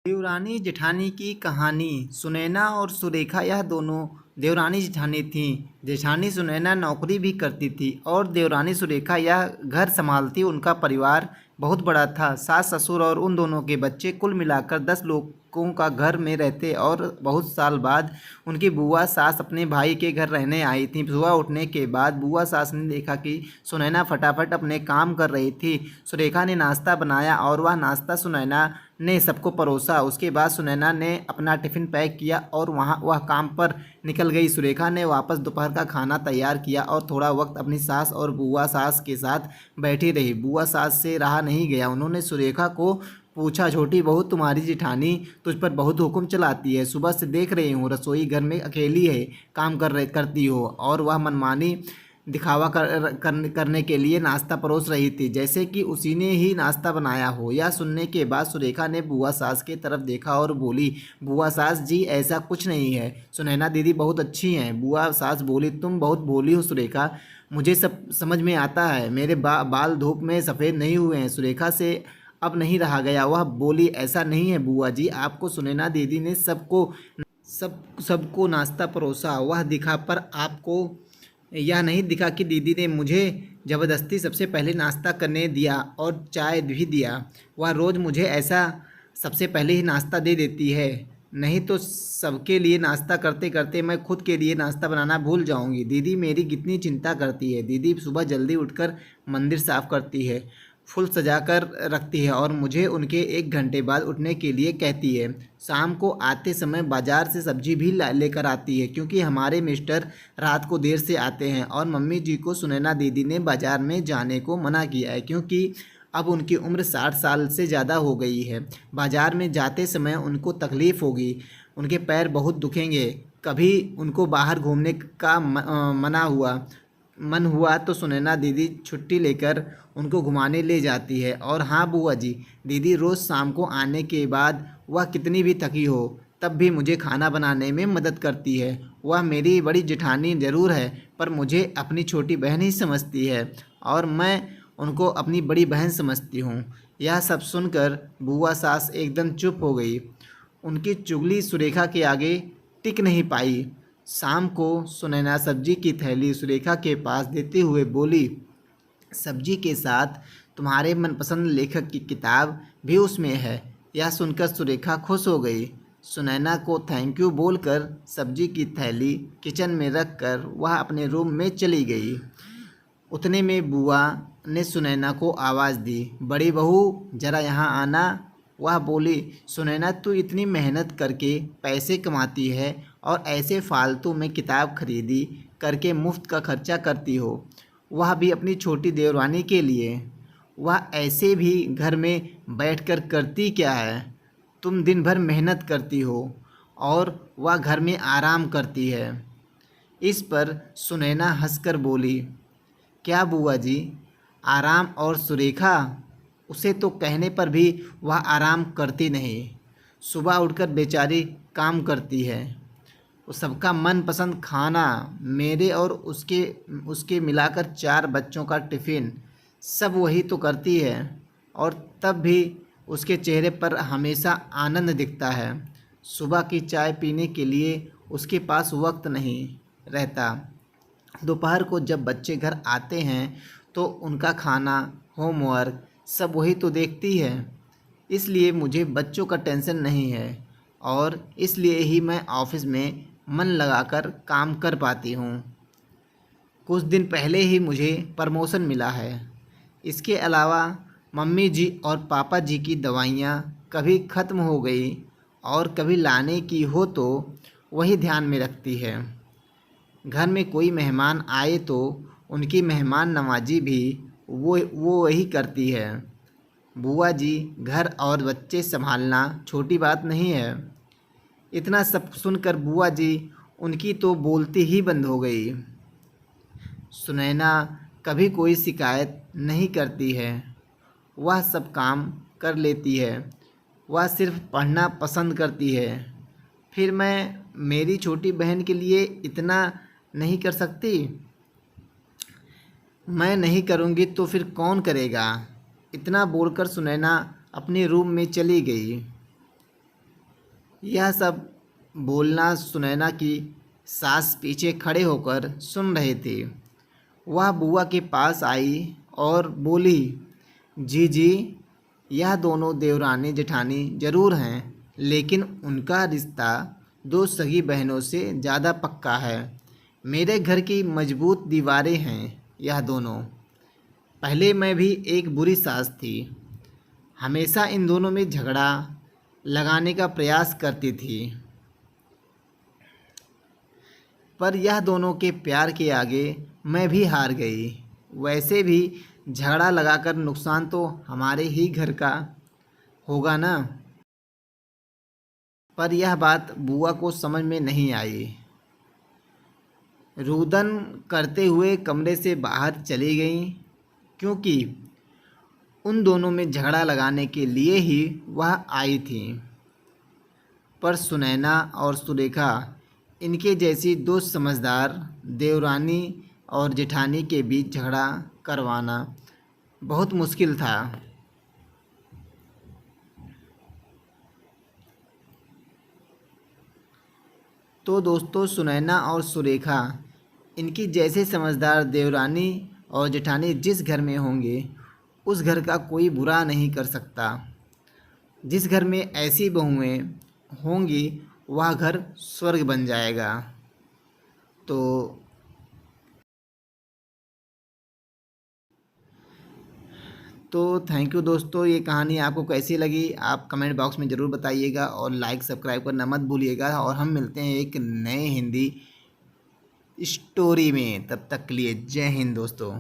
देवरानी जेठानी की कहानी। सुनैना और सुरेखा यह दोनों देवरानी जेठानी थीं। जेठानी सुनैना नौकरी भी करती थी और देवरानी सुरेखा यह घर संभालती। उनका परिवार बहुत बड़ा था। सास ससुर और उन दोनों के बच्चे, कुल मिलाकर 10 लोगों का घर में रहते। और बहुत साल बाद उनकी बुआ सास अपने भाई के घर रहने आई थी। सुबह उठने के बाद बुआ सास ने देखा कि सुनैना फटाफट अपने काम कर रही थी। सुरेखा ने नाश्ता बनाया और वह नाश्ता सुनैना ने सबको परोसा। उसके बाद सुनैना ने अपना टिफ़िन पैक किया और वह काम पर निकल गई। सुरेखा ने वापस दोपहर का खाना तैयार किया और थोड़ा वक्त अपनी सास और बुआ सास के साथ बैठी रही। बुआ सास से रहा नहीं गया। उन्होंने सुरेखा को पूछा, छोटी बहू, तुम्हारी जेठानी तुझ पर बहुत हुक्म चलाती है। सुबह से देख रही हूँ रसोई घर में अकेली है काम करती हो और वह मनमानी दिखावा करने के लिए नाश्ता परोस रही थी, जैसे कि उसी ने ही नाश्ता बनाया हो। यह सुनने के बाद सुरेखा ने बुआ सास की तरफ देखा और बोली, बुआ सास जी, ऐसा कुछ नहीं है। सुनैना दीदी बहुत अच्छी हैं। बुआ सास बोली, तुम बहुत भोली हो सुरेखा, मुझे सब समझ में आता है। मेरे बाल धूप में सफ़ेद नहीं हुए हैं। सुरेखा से अब नहीं रहा गया। वह बोली, ऐसा नहीं है बुआ जी, आपको सुनैना दीदी ने सबको नाश्ता परोसा। वह दिखा पर आपको यह नहीं दिखा कि दीदी ने मुझे ज़बरदस्ती सबसे पहले नाश्ता करने दिया और चाय भी दिया। वह रोज़ मुझे ऐसा सबसे पहले ही नाश्ता दे देती है, नहीं तो सबके लिए नाश्ता करते करते मैं खुद के लिए नाश्ता बनाना भूल जाऊंगी। दीदी मेरी कितनी चिंता करती है। दीदी सुबह जल्दी उठकर मंदिर साफ़ करती है, फूल सजा कर रखती है और मुझे उनके 1 घंटे बाद उठने के लिए कहती है। शाम को आते समय बाज़ार से सब्ज़ी भी लेकर आती है, क्योंकि हमारे मिस्टर रात को देर से आते हैं और मम्मी जी को सुनैना दीदी ने बाज़ार में जाने को मना किया है, क्योंकि अब उनकी उम्र 60 साल से ज़्यादा हो गई है। बाज़ार में जाते समय उनको तकलीफ़ होगी, उनके पैर बहुत दुखेंगे। कभी उनको बाहर घूमने का मन हुआ तो सुनैना दीदी छुट्टी लेकर उनको घुमाने ले जाती है। और हाँ बुआ जी, दीदी रोज़ शाम को आने के बाद वह कितनी भी थकी हो तब भी मुझे खाना बनाने में मदद करती है। वह मेरी बड़ी जेठानी ज़रूर है, पर मुझे अपनी छोटी बहन ही समझती है और मैं उनको अपनी बड़ी बहन समझती हूँ। यह सब सुनकर बुआ सास एकदम चुप हो गई। उनकी चुगली सुरेखा के आगे टिक नहीं पाई। शाम को सुनैना सब्जी की थैली सुरेखा के पास देते हुए बोली, सब्जी के साथ तुम्हारे मनपसंद लेखक की किताब भी उसमें है। यह सुनकर सुरेखा खुश हो गई। सुनैना को थैंक यू बोलकर सब्जी की थैली किचन में रख कर वह अपने रूम में चली गई। उतने में बुआ ने सुनैना को आवाज़ दी, बड़ी बहू ज़रा यहाँ आना। वह बोली, सुनैना तू इतनी मेहनत करके पैसे कमाती है और ऐसे फालतू में किताब खरीदी करके मुफ्त का खर्चा करती हो, वह भी अपनी छोटी देवरानी के लिए। वह ऐसे भी घर में बैठकर करती क्या है? तुम दिन भर मेहनत करती हो और वह घर में आराम करती है। इस पर सुनैना हंसकर बोली, क्या बुआ जी, आराम? और सुरेखा, उसे तो कहने पर भी वह आराम करती नहीं। सुबह उठकर बेचारी काम करती है। सबका मनपसंद खाना, मेरे और उसके मिलाकर 4 बच्चों का टिफ़िन, सब वही तो करती है। और तब भी उसके चेहरे पर हमेशा आनंद दिखता है। सुबह की चाय पीने के लिए उसके पास वक्त नहीं रहता। दोपहर को जब बच्चे घर आते हैं तो उनका खाना, होमवर्क सब वही तो देखती है। इसलिए मुझे बच्चों का टेंशन नहीं है और इसलिए ही मैं ऑफिस में मन लगाकर काम कर पाती हूँ। कुछ दिन पहले ही मुझे प्रमोशन मिला है। इसके अलावा मम्मी जी और पापा जी की दवाइयाँ कभी ख़त्म हो गई और कभी लाने की हो तो वही ध्यान में रखती है। घर में कोई मेहमान आए तो उनकी मेहमान नवाजी भी वो वही करती है। बुआ जी, घर और बच्चे संभालना छोटी बात नहीं है। इतना सब सुनकर बुआ जी उनकी तो बोलती ही बंद हो गई। सुनैना कभी कोई शिकायत नहीं करती है। वह सब काम कर लेती है। वह सिर्फ पढ़ना पसंद करती है। फिर मैं मेरी छोटी बहन के लिए इतना नहीं कर सकती? मैं नहीं करूँगी तो फिर कौन करेगा? इतना बोलकर सुनैना अपने रूम में चली गई। यह सब बोलना सुनैना की सास पीछे खड़े होकर सुन रहे थे। वह बुआ के पास आई और बोली, जी जी, यह दोनों देवरानी जेठानी जरूर हैं, लेकिन उनका रिश्ता दो सगी बहनों से ज़्यादा पक्का है। मेरे घर की मजबूत दीवारें हैं यह दोनों। पहले मैं भी एक बुरी सास थी, हमेशा इन दोनों में झगड़ा लगाने का प्रयास करती थी, पर यह दोनों के प्यार के आगे मैं भी हार गई। वैसे भी झगड़ा लगाकर नुकसान तो हमारे ही घर का होगा ना। पर यह बात बुआ को समझ में नहीं आई। रुदन करते हुए कमरे से बाहर चली गईं, क्योंकि उन दोनों में झगड़ा लगाने के लिए ही वह आई थी। पर सुनैना और सुलेखा, इनके जैसी दो समझदार देवरानी और जेठानी के बीच झगड़ा करवाना बहुत मुश्किल था। तो दोस्तों, सुनैना और सुलेखा, इनकी जैसे समझदार देवरानी और जेठानी जिस घर में होंगे, उस घर का कोई बुरा नहीं कर सकता। जिस घर में ऐसी बहुएं होंगी, वह घर स्वर्ग बन जाएगा। तो थैंक यू दोस्तों। ये कहानी आपको कैसी लगी आप कमेंट बॉक्स में ज़रूर बताइएगा, और लाइक सब्सक्राइब करना मत भूलिएगा। और हम मिलते हैं एक नए हिंदी स्टोरी में। तब तक के लिए जय हिंद दोस्तों।